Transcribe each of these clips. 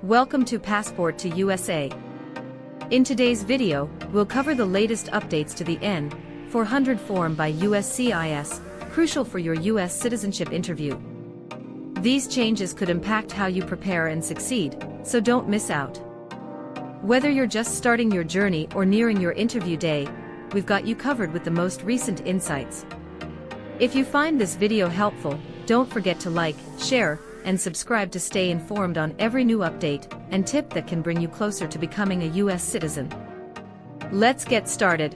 Welcome to Passport to USA. In today's video, we'll cover the latest updates to the N-400 form by USCIS, crucial for your U.S. citizenship interview. These changes could impact how you prepare and succeed, so don't miss out. Whether you're just starting your journey or nearing your interview day, we've got you covered with the most recent insights. If you find this video helpful, don't forget to like, share, and subscribe to stay informed on every new update and tip that can bring you closer to becoming a U.S. citizen. Let's get started.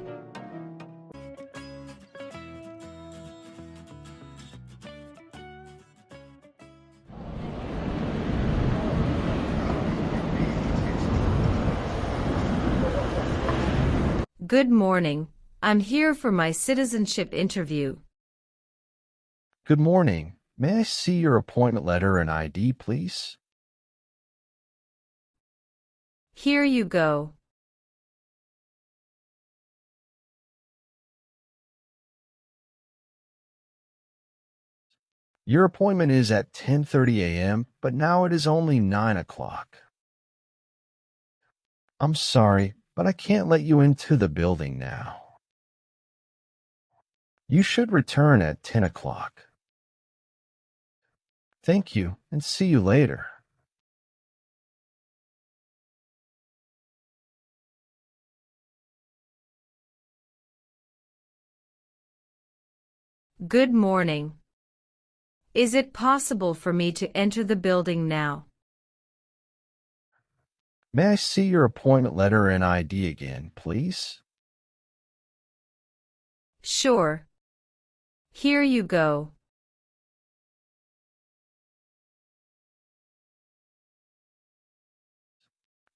Good morning. I'm here for my citizenship interview. Good morning. May I see your appointment letter and ID, please? Here you go. Your appointment is at 10:30 a.m., but now it is only 9 o'clock. I'm sorry, but I can't let you into the building now. You should return at 10 o'clock. Thank you, and see you later. Good morning. Is it possible for me to enter the building now? May I see your appointment letter and ID again, please? Sure. Here you go.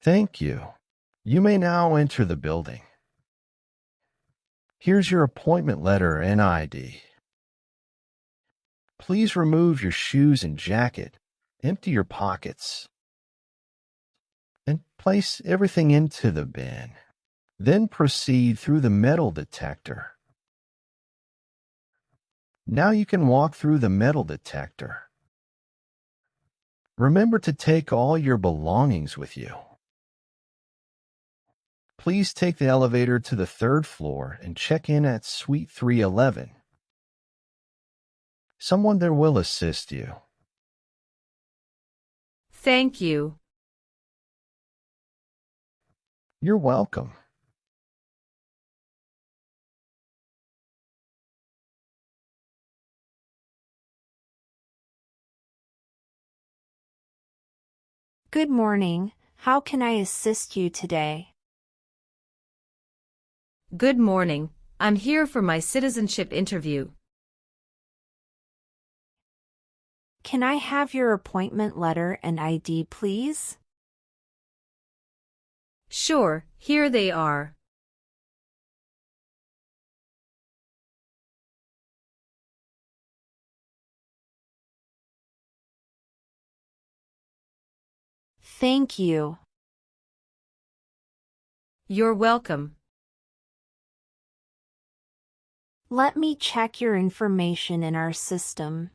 Thank you. You may now enter the building. Here's your appointment letter and ID. Please remove your shoes and jacket, empty your pockets, and place everything into the bin. Then proceed through the metal detector. Now you can walk through the metal detector. Remember to take all your belongings with you. Please take the elevator to the 3rd floor and check in at Suite 311. Someone there will assist you. Thank you. You're welcome. Good morning. How can I assist you today? Good morning. I'm here for my citizenship interview. Can I have your appointment letter and ID, please? Sure, here they are. Thank you. You're welcome. Let me check your information in our system.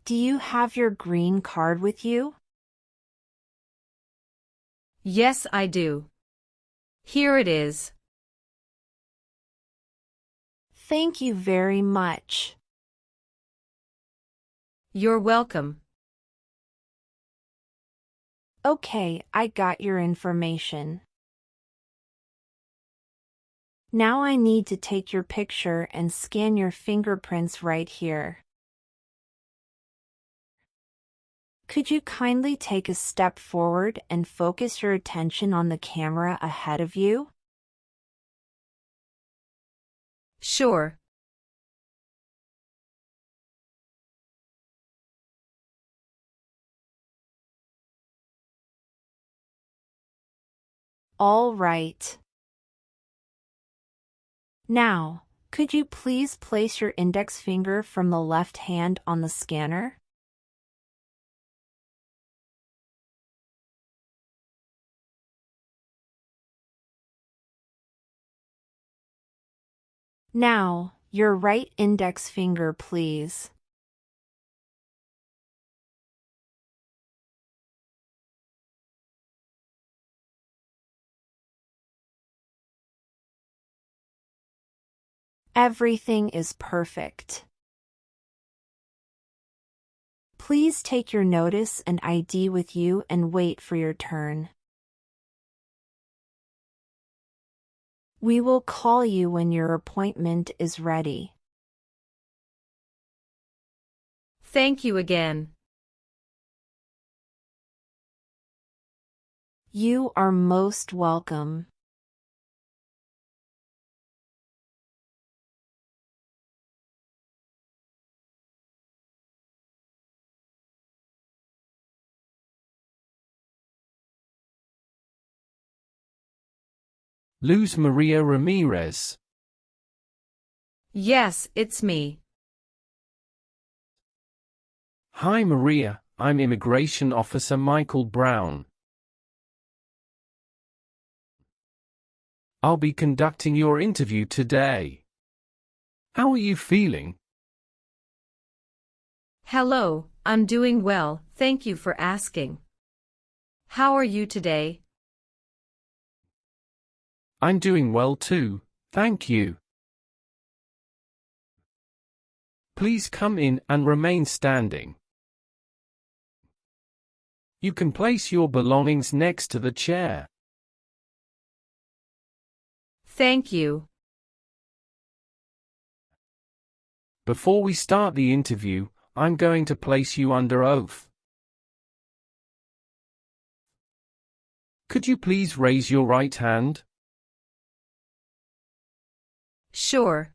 Do you have your green card with you? Yes, I do. Here it is. Thank you very much. You're welcome. Okay, I got your information. Now I need to take your picture and scan your fingerprints right here. Could you kindly take a step forward and focus your attention on the camera ahead of you? Sure. All right. Now, could you please place your index finger from the left hand on the scanner? Now, your right index finger, please. Everything is perfect. Please take your notice and ID with you and wait for your turn. We will call you when your appointment is ready. Thank you again. You are most welcome. Luz Maria Ramirez. Yes, it's me. Hi Maria, I'm Immigration Officer Michael Brown. I'll be conducting your interview today. How are you feeling? Hello, I'm doing well, thank you for asking. How are you today? I'm doing well too, thank you. Please come in and remain standing. You can place your belongings next to the chair. Thank you. Before we start the interview, I'm going to place you under oath. Could you please raise your right hand? Sure.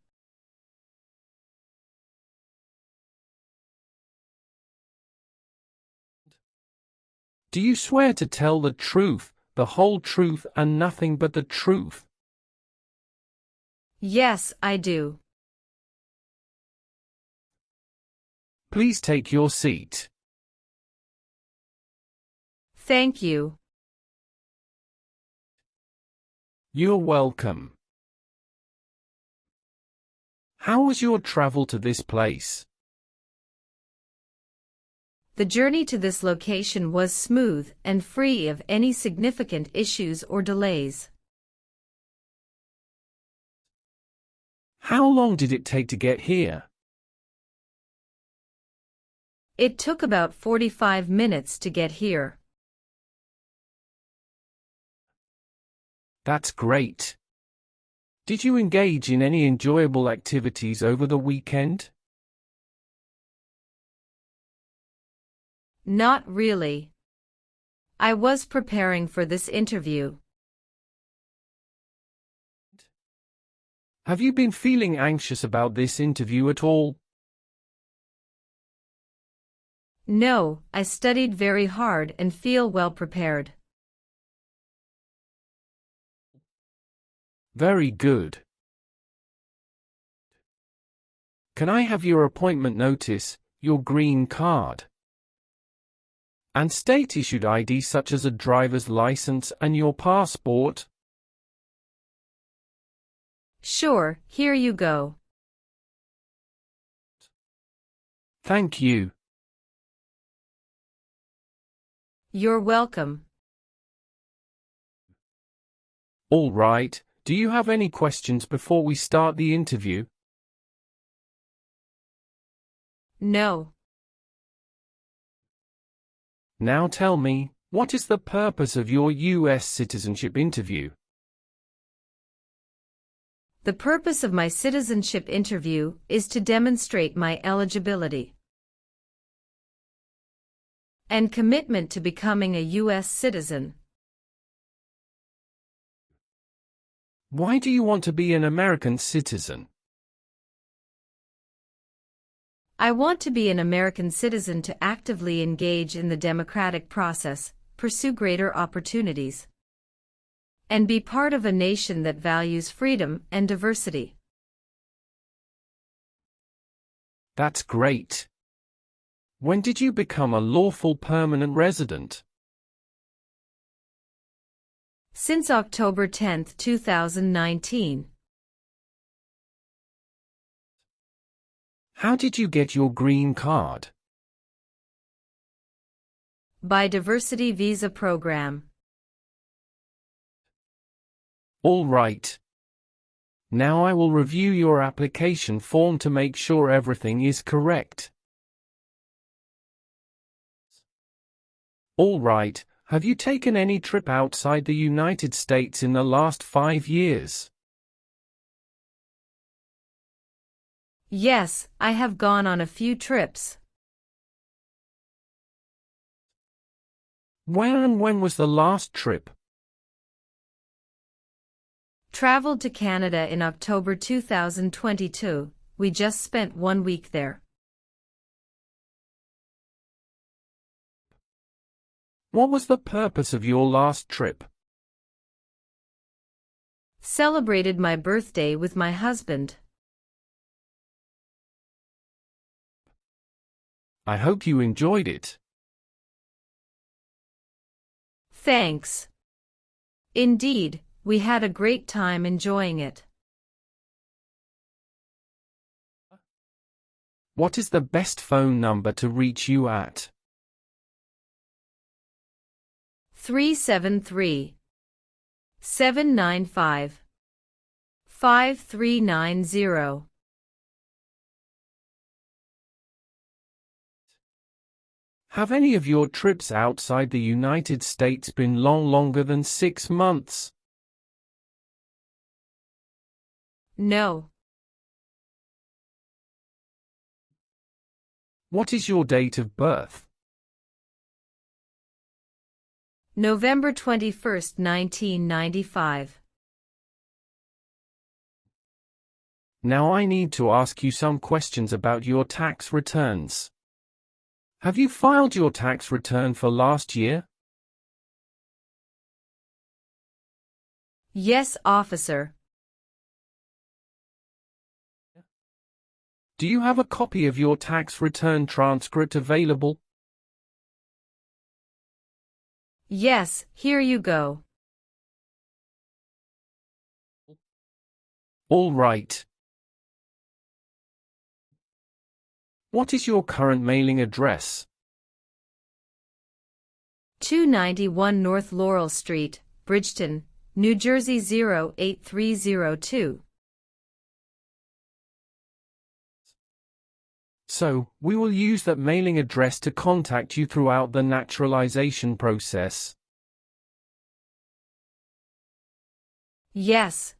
Do you swear to tell the truth, the whole truth and nothing but the truth? Yes, I do. Please take your seat. Thank you. You're welcome. How was your travel to this place? The journey to this location was smooth and free of any significant issues or delays. How long did it take to get here? It took about 45 minutes to get here. That's great. Did you engage in any enjoyable activities over the weekend? Not really. I was preparing for this interview. Have you been feeling anxious about this interview at all? No, I studied very hard and feel well prepared. Very good. Can I have your appointment notice, your green card, and state-issued ID such as a driver's license and your passport? Sure, here you go. Thank you. You're welcome. All right, do you have any questions before we start the interview? No. Now tell me, what is the purpose of your U.S. citizenship interview? The purpose of my citizenship interview is to demonstrate my eligibility and commitment to becoming a U.S. citizen. Why do you want to be an American citizen? I want to be an American citizen to actively engage in the democratic process, pursue greater opportunities, and be part of a nation that values freedom and diversity. That's great. When did you become a lawful permanent resident? Since October 10, 2019. How did you get your green card? By Diversity Visa Program. All right. Now I will review your application form to make sure everything is correct. All right. Have you taken any trip outside the United States in the last 5 years? Yes, I have gone on a few trips. Where and when was the last trip? Traveled to Canada in October 2022. We just spent 1 week there. What was the purpose of your last trip? Celebrated my birthday with my husband. I hope you enjoyed it. Thanks. Indeed, we had a great time enjoying it. What is the best phone number to reach you at? 373-795-5390. Have any of your trips outside the United States been longer than 6 months? No. What is your date of birth? November 21st, 1995. Now I need to ask you some questions about your tax returns. Have you filed your tax return for last year? Yes, officer. Do you have a copy of your tax return transcript available? Yes, here you go. All right. What is your current mailing address? 291 North Laurel Street, Bridgeton, New Jersey 08302. So, we will use that mailing address to contact you throughout the naturalization process. Yes.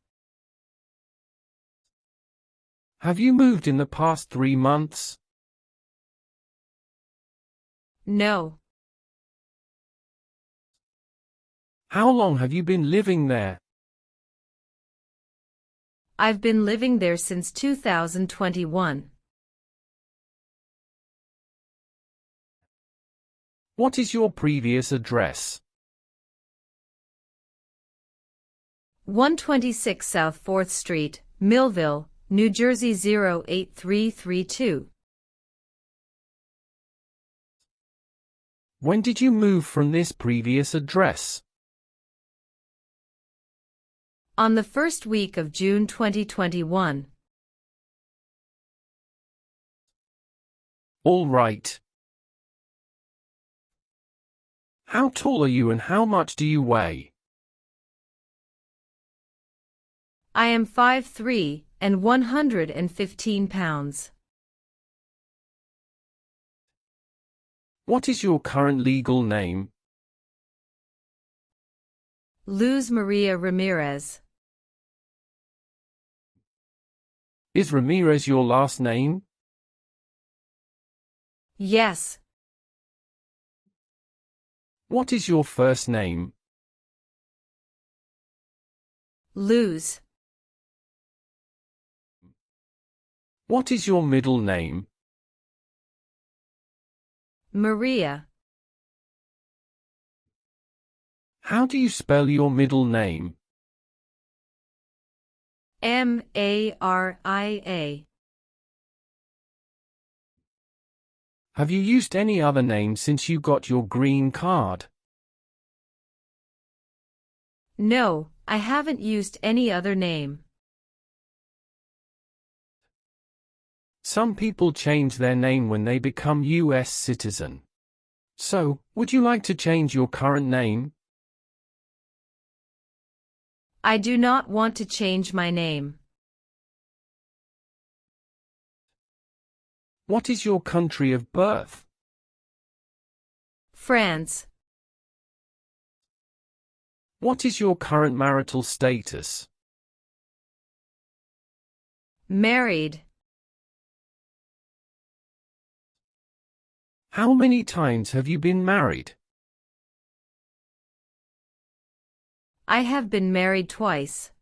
Have you moved in the past 3 months? No. How long have you been living there? I've been living there since 2021. What is your previous address? 126 South 4th Street, Millville, New Jersey 08332. When did you move from this previous address? On the first week of June 2021. All right. How tall are you and how much do you weigh? I am 5'3" and 115 pounds. What is your current legal name? Luz Maria Ramirez. Is Ramirez your last name? Yes. What is your first name? Luz. What is your middle name? Maria. How do you spell your middle name? Maria. Have you used any other name since you got your green card? No, I haven't used any other name. Some people change their name when they become US citizen. So, would you like to change your current name? I do not want to change my name. What is your country of birth? France. What is your current marital status? Married. How many times have you been married? I have been married twice.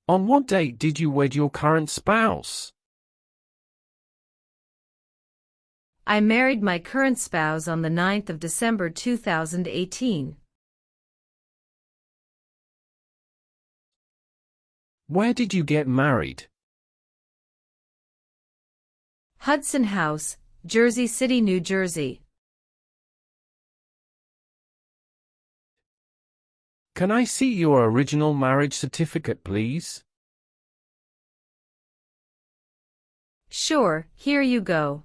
On what date did you wed your current spouse? I married my current spouse on the 9th of December 2018. Where did you get married? Hudson House, Jersey City, New Jersey. Can I see your original marriage certificate, please? Sure, here you go.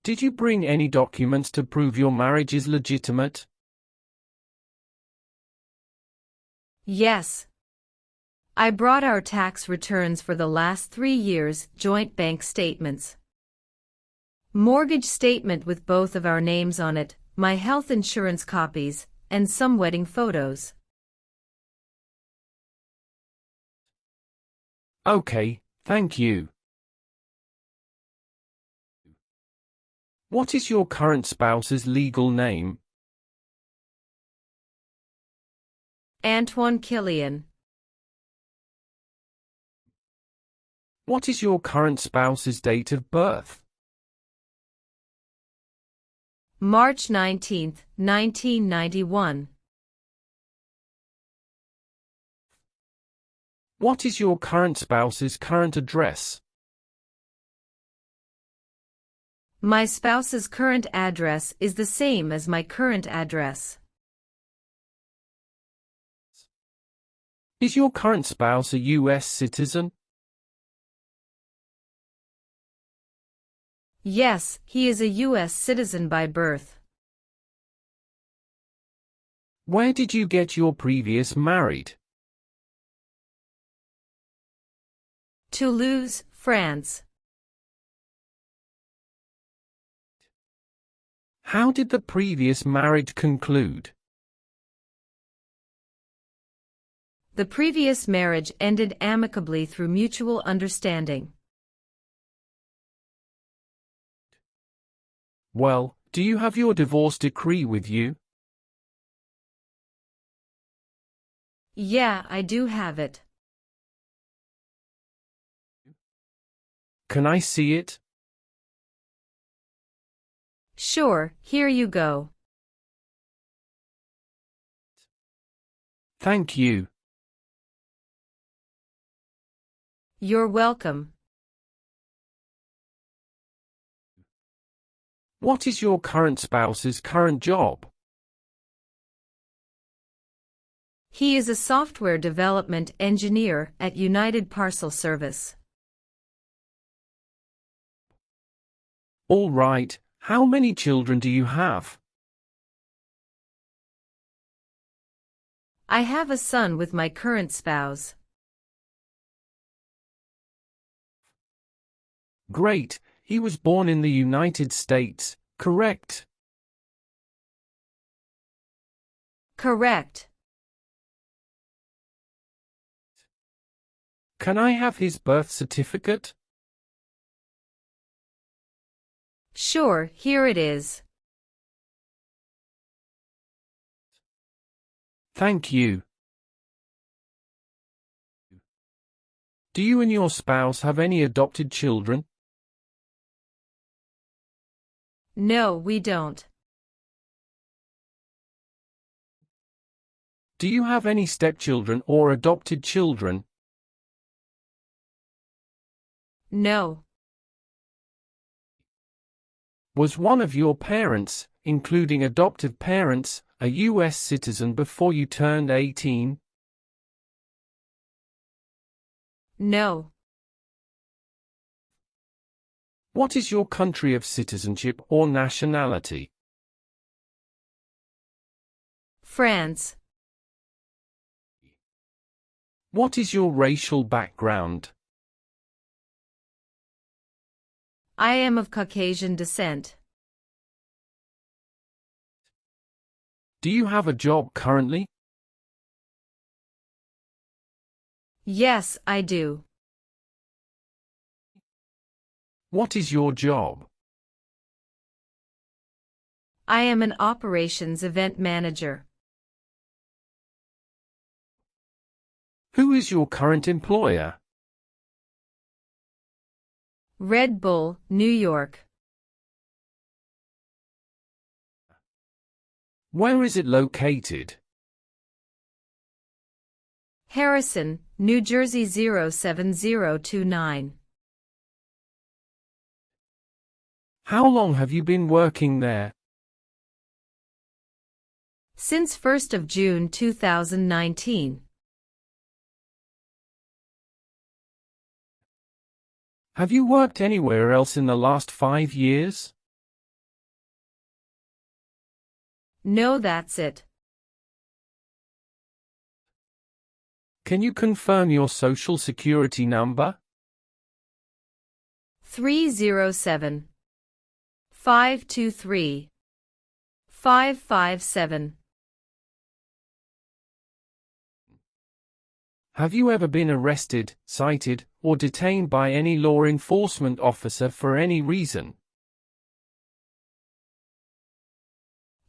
Did you bring any documents to prove your marriage is legitimate? Yes. I brought our tax returns for the last 3 years, joint bank statements, mortgage statement with both of our names on it, my health insurance copies, and some wedding photos. Okay, thank you. What is your current spouse's legal name? Antoine Killian. What is your current spouse's date of birth? March 19, 1991. What is your current spouse's current address? My spouse's current address is the same as my current address. Is your current spouse a US citizen? Yes, he is a U.S. citizen by birth. Where did you get your previous married? Toulouse, France. How did the previous marriage conclude? The previous marriage ended amicably through mutual understanding. Well, do you have your divorce decree with you? Yeah, I do have it. Can I see it? Sure, here you go. Thank you. You're welcome. What is your current spouse's current job? He is a software development engineer at United Parcel Service. All right, how many children do you have? I have a son with my current spouse. Great, he was born in the United States, correct? Correct. Can I have his birth certificate? Sure, here it is. Thank you. Do you and your spouse have any adopted children? No, we don't. Do you have any stepchildren or adopted children? No. Was one of your parents, including adoptive parents, a U.S. citizen before you turned 18? No. What is your country of citizenship or nationality? France. What is your racial background? I am of Caucasian descent. Do you have a job currently? Yes, I do. What is your job? I am an operations event manager. Who is your current employer? Red Bull, New York. Where is it located? Harrison, New Jersey 07029. How long have you been working there? Since 1st of June 2019. Have you worked anywhere else in the last 5 years? No, that's it. Can you confirm your social security number? 307 523 557. Have you ever been arrested, cited, or detained by any law enforcement officer for any reason?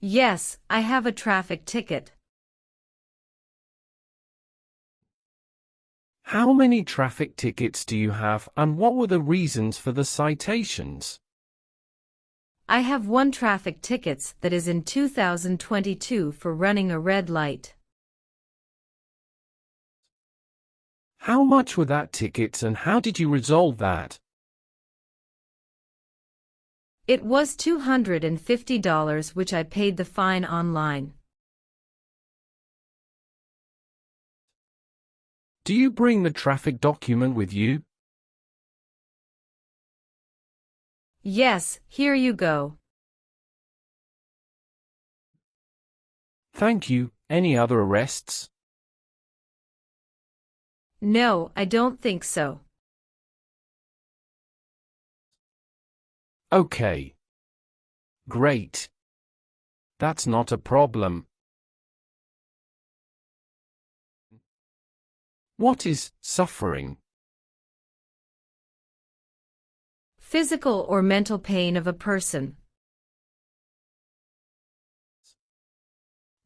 Yes, I have a traffic ticket. How many traffic tickets do you have, and what were the reasons for the citations? I have one traffic ticket that is in 2022 for running a red light. How much were that tickets and how did you resolve that? It was $250 which I paid the fine online. Do you bring the traffic document with you? Yes, here you go. Thank you. Any other arrests? No, I don't think so. Okay. Great. That's not a problem. What is suffering? Physical or mental pain of a person.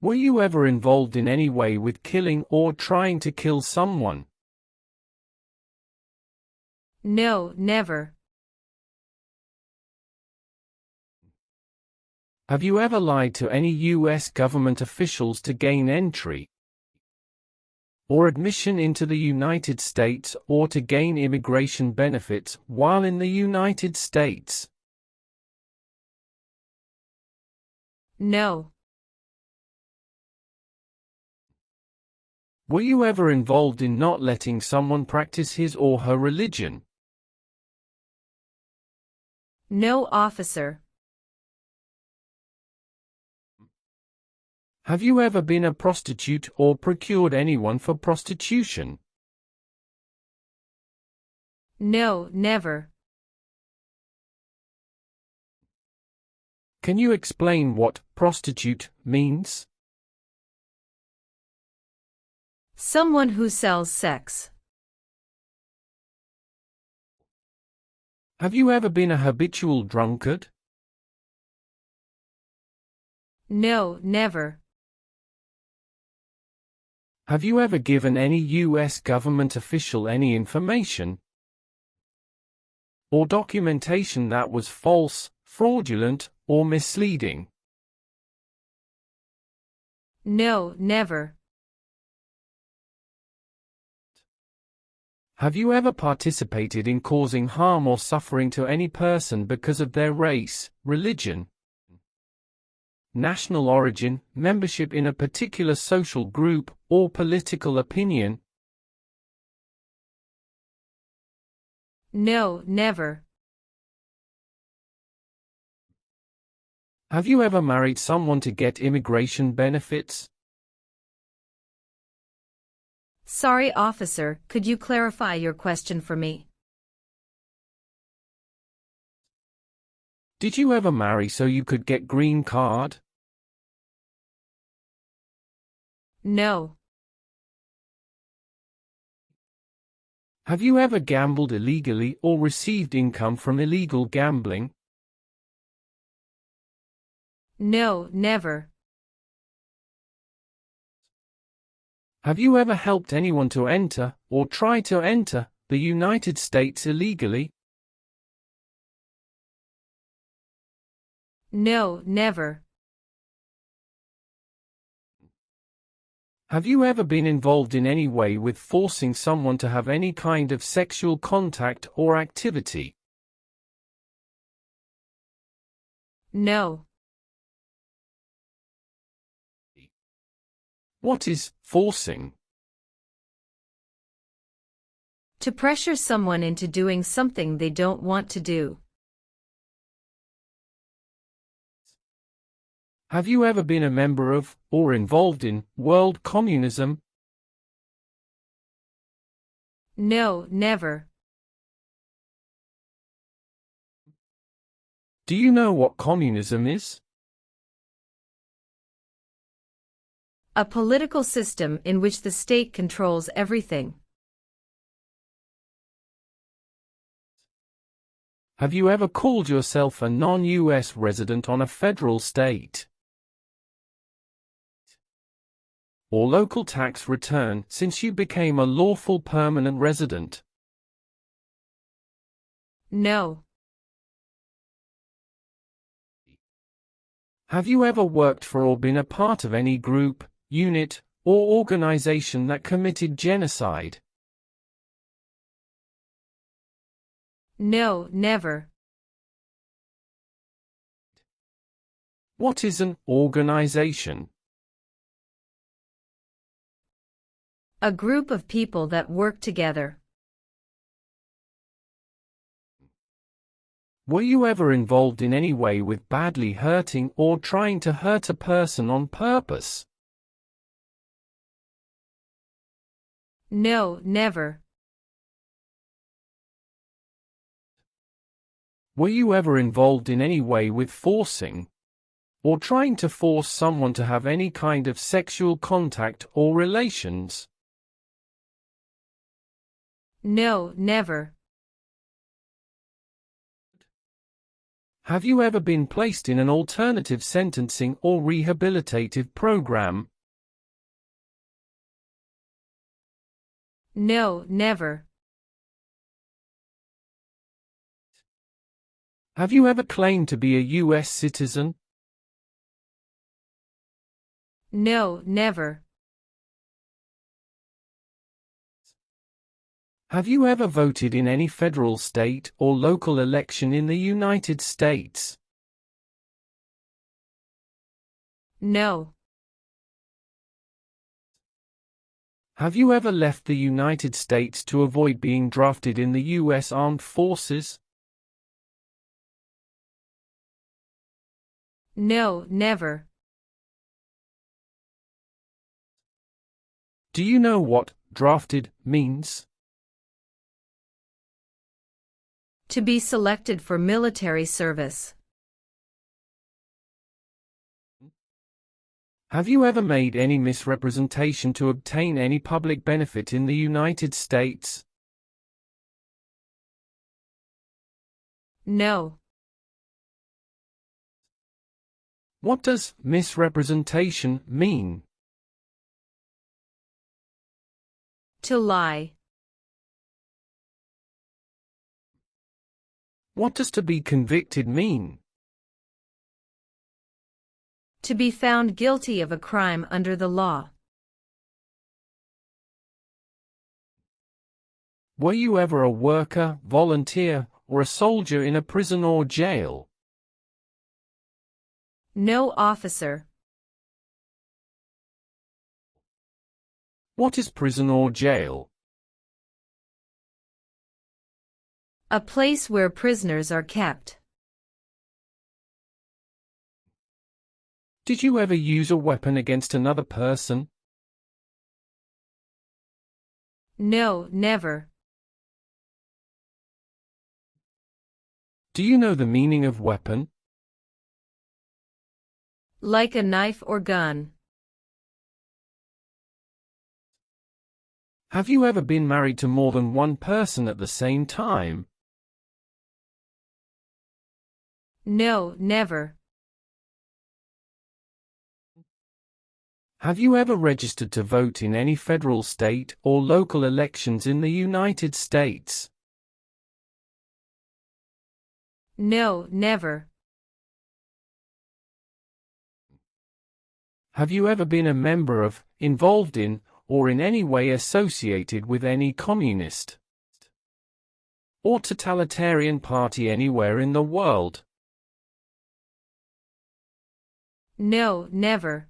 Were you ever involved in any way with killing or trying to kill someone? No, never. Have you ever lied to any U.S. government officials to gain entry or admission into the United States or to gain immigration benefits while in the United States? No. Were you ever involved in not letting someone practice his or her religion? No, officer. Have you ever been a prostitute or procured anyone for prostitution? No, never. Can you explain what prostitute means? Someone who sells sex. Have you ever been a habitual drunkard? No, never. Have you ever given any U.S. government official any information or documentation that was false, fraudulent, or misleading? No, never. Have you ever participated in causing harm or suffering to any person because of their race, religion, national origin, membership in a particular social group, or political opinion? No, never. Have you ever married someone to get immigration benefits? Sorry, officer, could you clarify your question for me? Did you ever marry so you could get green card? No. Have you ever gambled illegally or received income from illegal gambling? No, never. Have you ever helped anyone to enter, or try to enter, the United States illegally? No, never. Have you ever been involved in any way with forcing someone to have any kind of sexual contact or activity? No. What is forcing? To pressure someone into doing something they don't want to do. Have you ever been a member of, or involved in, world communism? No, never. Do you know what communism is? A political system in which the state controls everything. Have you ever called yourself a non-US resident on a federal state or local tax return since you became a lawful permanent resident? No. Have you ever worked for or been a part of any group, unit, or organization that committed genocide? No, never. What is an organization? A group of people that work together. Were you ever involved in any way with badly hurting or trying to hurt a person on purpose? No, never. Were you ever involved in any way with forcing or trying to force someone to have any kind of sexual contact or relations? No, never. Have you ever been placed in an alternative sentencing or rehabilitative program? No, never. Have you ever claimed to be a U.S. citizen? No, never. Have you ever voted in any federal, state, or local election in the United States? No. Have you ever left the United States to avoid being drafted in the U.S. Armed Forces? No, never. Do you know what drafted means? To be selected for military service. Have you ever made any misrepresentation to obtain any public benefit in the United States? No. What does misrepresentation mean? To lie. What does to be convicted mean? To be found guilty of a crime under the law. Were you ever a worker, volunteer, or a soldier in a prison or jail? No, officer. What is prison or jail? A place where prisoners are kept. Did you ever use a weapon against another person? No, never. Do you know the meaning of weapon? Like a knife or gun. Have you ever been married to more than one person at the same time? No, never. Have you ever registered to vote in any federal, state, or local elections in the United States? No, never. Have you ever been a member of, involved in, or in any way associated with any communist or totalitarian party anywhere in the world? No, never.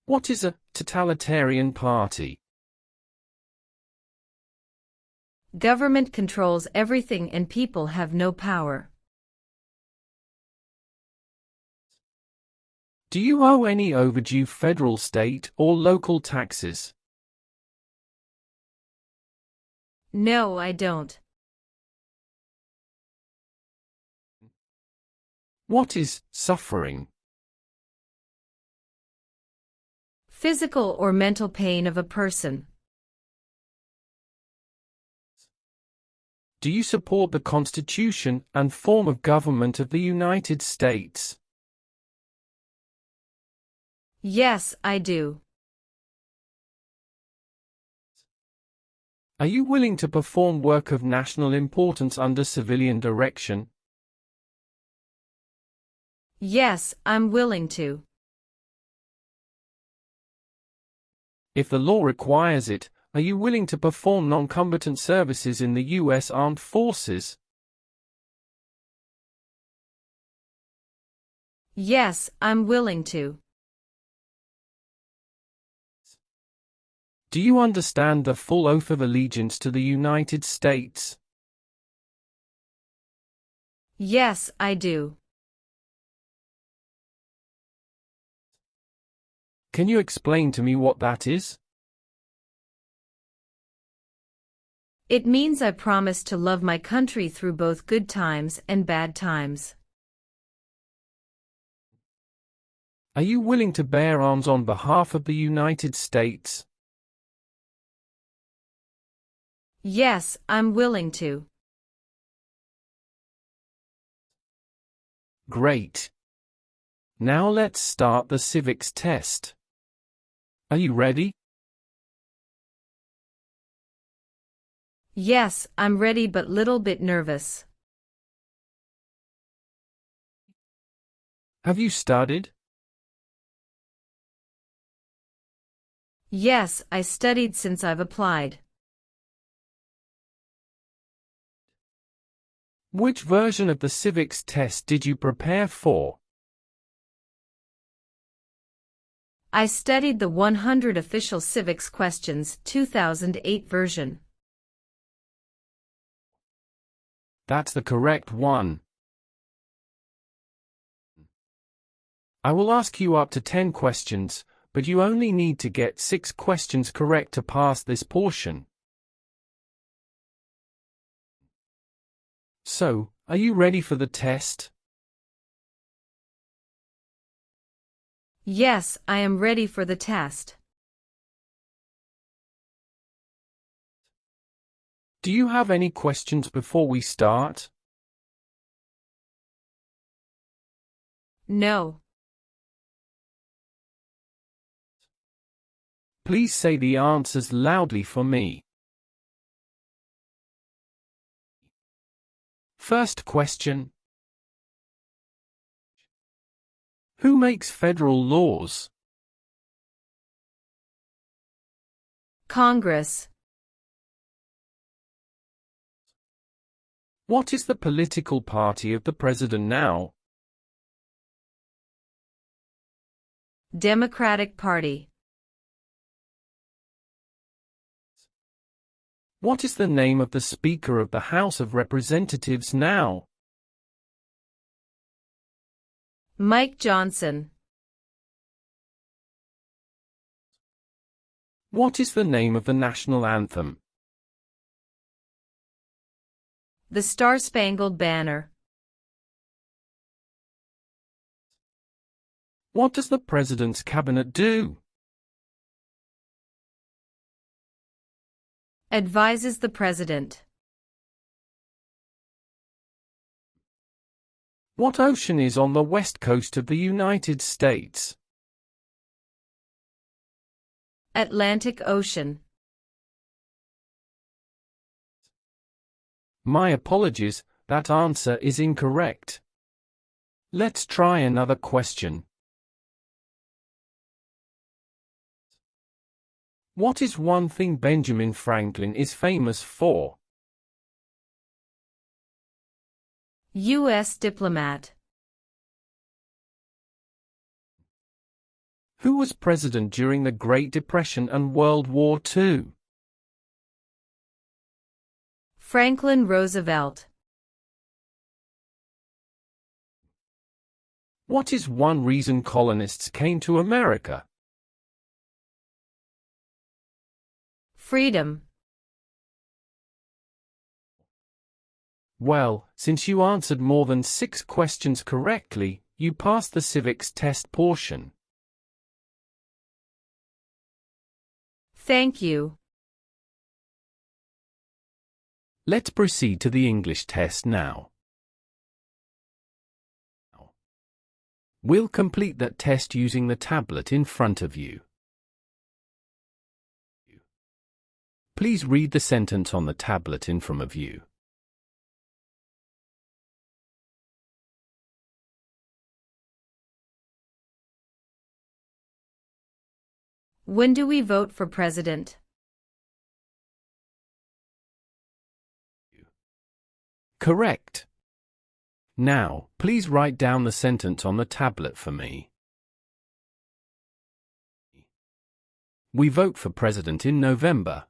What is a totalitarian party? Government controls everything and people have no power. Do you owe any overdue federal, state, or local taxes? No, I don't. What is suffering? Physical or mental pain of a person. Do you support the Constitution and form of government of the United States? Yes, I do. Are you willing to perform work of national importance under civilian direction? Yes, I'm willing to. If the law requires it, are you willing to perform non-combatant services in the U.S. Armed Forces? Yes, I'm willing to. Do you understand the full oath of allegiance to the United States? Yes, I do. Can you explain to me what that is? It means I promise to love my country through both good times and bad times. Are you willing to bear arms on behalf of the United States? Yes, I'm willing to. Great. Now let's start the civics test. Are you ready? Yes, I'm ready but little bit nervous. Have you studied? Yes, I studied since I've applied. Which version of the civics test did you prepare for? I studied the 100 Official Civics Questions 2008 version. That's the correct one. I will ask you up to 10 questions, but you only need to get 6 questions correct to pass this portion. So, are you ready for the test? Yes, I am ready for the test. Do you have any questions before we start? No. Please say the answers loudly for me. First question. Who makes federal laws? Congress. What is the political party of the president now? Democratic Party. What is the name of the Speaker of the House of Representatives now? Mike Johnson. What is the name of the national anthem? The Star-Spangled Banner. What does the President's Cabinet do? Advises the President. What ocean is on the west coast of the United States? Atlantic Ocean. My apologies, that answer is incorrect. Let's try another question. What is one thing Benjamin Franklin is famous for? U.S. diplomat. Who was president during the Great Depression and World War II? Franklin Roosevelt. What is one reason colonists came to America? Freedom. Well, since you answered more than 6 questions correctly, you passed the civics test portion. Thank you. Let's proceed to the English test now. We'll complete that test using the tablet in front of you. Please read the sentence on the tablet in front of you. When do we vote for president? Correct. Now, please write down the sentence on the tablet for me. We vote for president in November.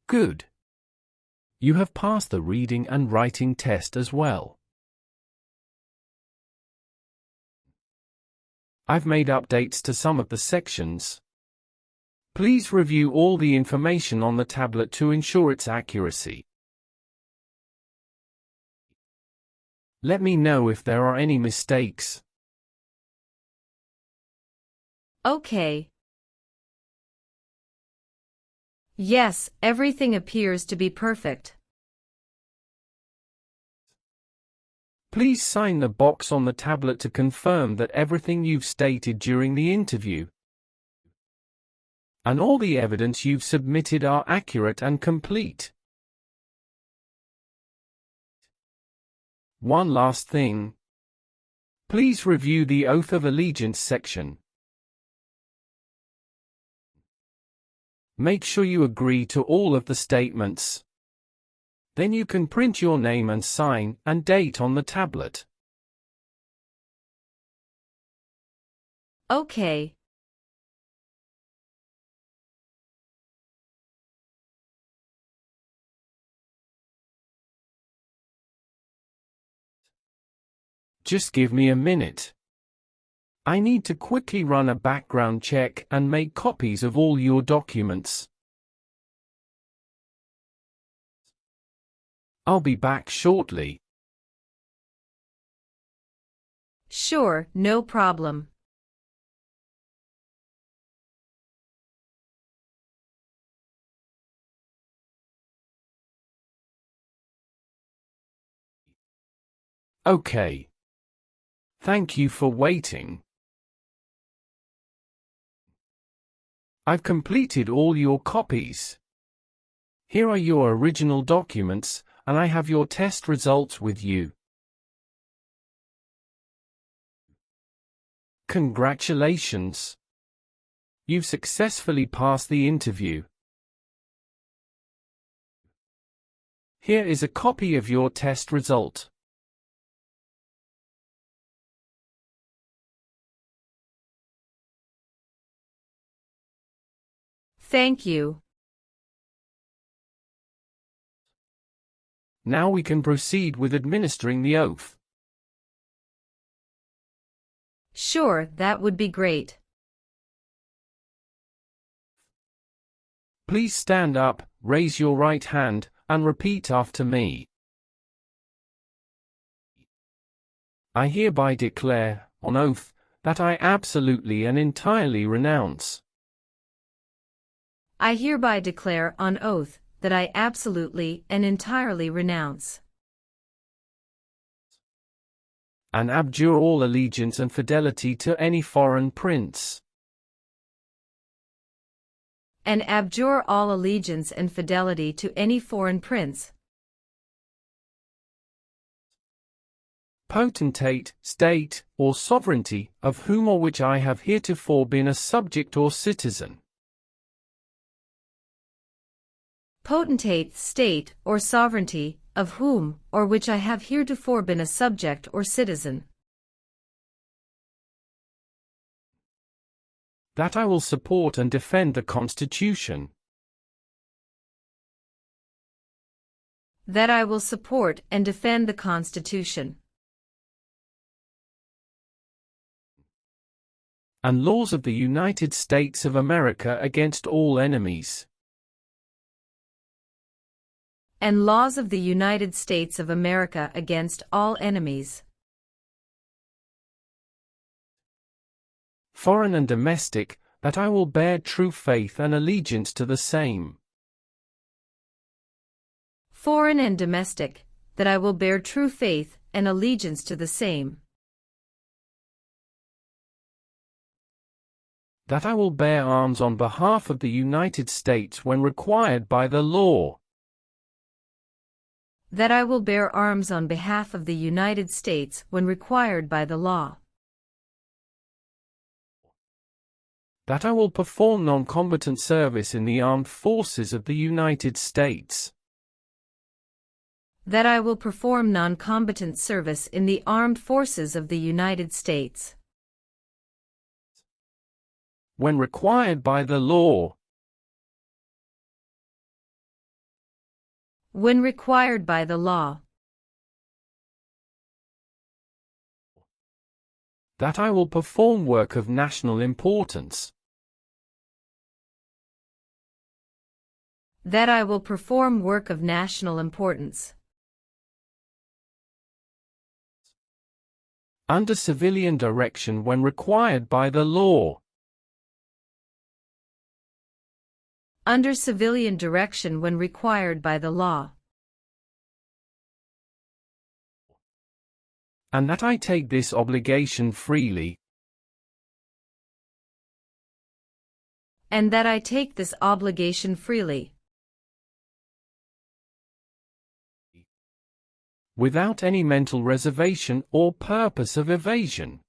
Good. You have passed the reading and writing test as well. I've made updates to some of the sections. Please review all the information on the tablet to ensure its accuracy. Let me know if there are any mistakes. Okay. Yes, everything appears to be perfect. Please sign the box on the tablet to confirm that everything you've stated during the interview and all the evidence you've submitted are accurate and complete. One last thing. Please review the Oath of Allegiance section. Make sure you agree to all of the statements. Then you can print your name and sign and date on the tablet. Okay. Just give me a minute. I need to quickly run a background check and make copies of all your documents. I'll be back shortly. Sure, no problem. Okay. Thank you for waiting. I've completed all your copies. Here are your original documents, and I have your test results with you. Congratulations! You've successfully passed the interview. Here is a copy of your test result. Thank you. Now we can proceed with administering the oath. Sure, that would be great. Please stand up, raise your right hand, and repeat after me. I hereby declare, on oath, that I absolutely and entirely renounce. I hereby declare on oath that I absolutely and entirely renounce and abjure all allegiance and fidelity to any foreign prince. and abjure all allegiance and fidelity to any foreign prince, potentate, state, or sovereignty, of whom or which I have heretofore been a subject or citizen. potentate, state, or sovereignty, of whom or which I have heretofore been a subject or citizen. That I will support and defend the Constitution. That I will support and defend the Constitution. And laws of the United States of America against all enemies. And laws of the United States of America against all enemies, foreign and domestic, that I will bear true faith and allegiance to the same. foreign and domestic, that I will bear true faith and allegiance to the same. That I will bear arms on behalf of the United States when required by the law. That I will bear arms on behalf of the United States when required by the law. That I will perform non-combatant service in the armed forces of the United States. That I will perform non-combatant service in the armed forces of the United States when required by the law. when required by the law. That I will perform work of national importance. That I will perform work of national importance. Under civilian direction when required by the law. Under civilian direction when required by the law. And that I take this obligation freely. And that I take this obligation freely. Without any mental reservation or purpose of evasion.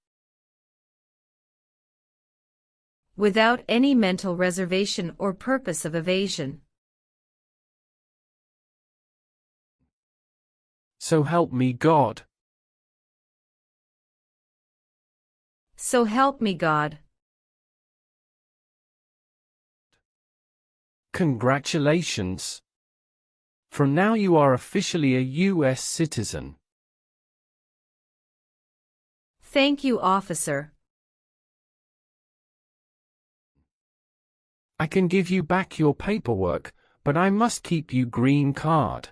Without any mental reservation or purpose of evasion. So help me God. So help me God. Congratulations. From now you are officially a U.S. citizen. Thank you, officer. I can give you back your paperwork, but I must keep you green card.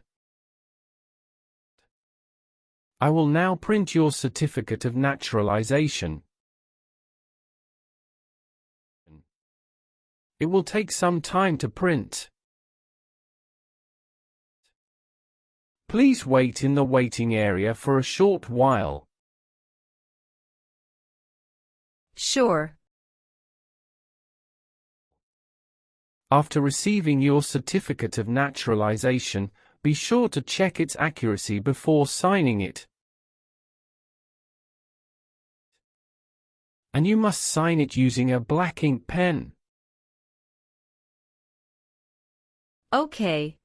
I will now print your certificate of naturalization. It will take some time to print. Please wait in the waiting area for a short while. Sure. After receiving your certificate of naturalization, be sure to check its accuracy before signing it. And you must sign it using a black ink pen. Okay.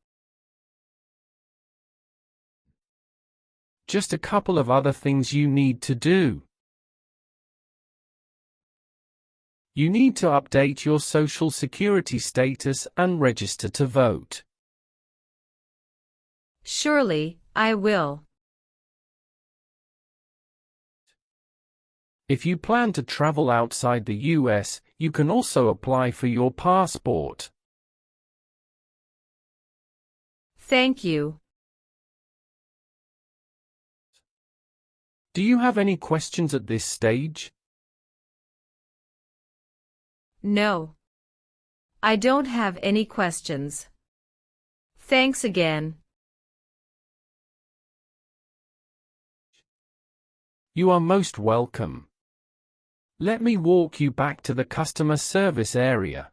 Just a couple of other things you need to do. You need to update your Social Security status and register to vote. Surely, I will. If you plan to travel outside the US, you can also apply for your passport. Thank you. Do you have any questions at this stage? No. I don't have any questions. Thanks again. You are most welcome. Let me walk you back to the customer service area.